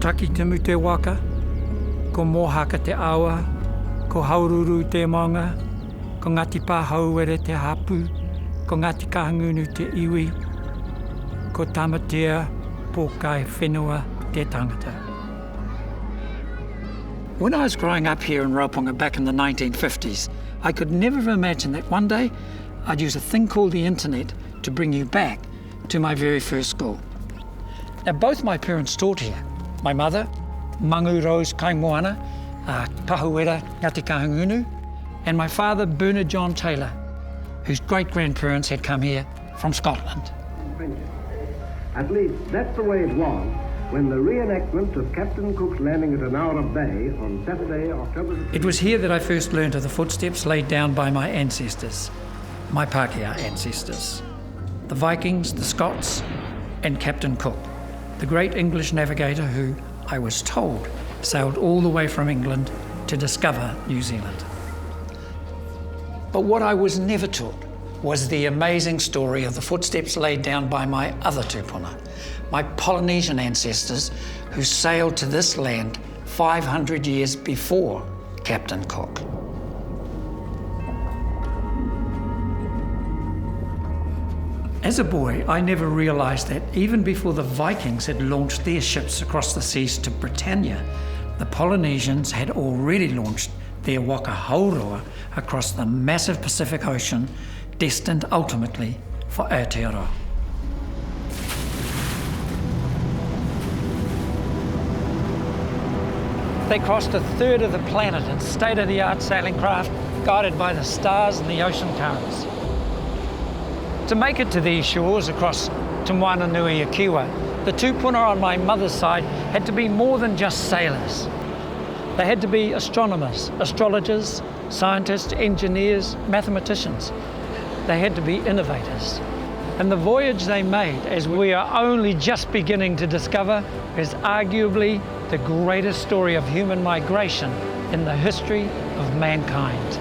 taki timu te waka, ko mohaka te awa, ko haururu te maunga, ko ngati pāhauere te hapu, ko ngati kahangunu te iwi, ko tamatea pōkai whenua te tangata. When I was growing up here in Rauponga back in the 1950s, I could never have imagined that one day I'd use a thing called the internet to bring you back to my very first school. Now, both my parents taught here. My mother, Mangu Rose Kaimoana, Pahuera Ngati Kahangunu, and my father, Bernard John Taylor, whose great-grandparents had come here from Scotland. At least that's the way it was when the reenactment of Captain Cook's landing at Anara Bay on Saturday, October... It was here that I first learned of the footsteps laid down by my ancestors, my Pākehā ancestors, the Vikings, the Scots, and Captain Cook, the great English navigator who, I was told, sailed all the way from England to discover New Zealand. But what I was never taught was the amazing story of the footsteps laid down by my other tupuna, my Polynesian ancestors who sailed to this land 500 years before Captain Cook. As a boy, I never realised that even before the Vikings had launched their ships across the seas to Britannia, the Polynesians had already launched their waka haurua across the massive Pacific Ocean, destined ultimately for Aotearoa. They crossed a third of the planet in state-of-the-art sailing craft, guided by the stars and the ocean currents. To make it to these shores across Te Moana Nui a Kiwa, the tupuna on my mother's side had to be more than just sailors. They had to be astronomers, astrologers, scientists, engineers, mathematicians. They had to be innovators. And the voyage they made, as we are only just beginning to discover, is arguably the greatest story of human migration in the history of mankind.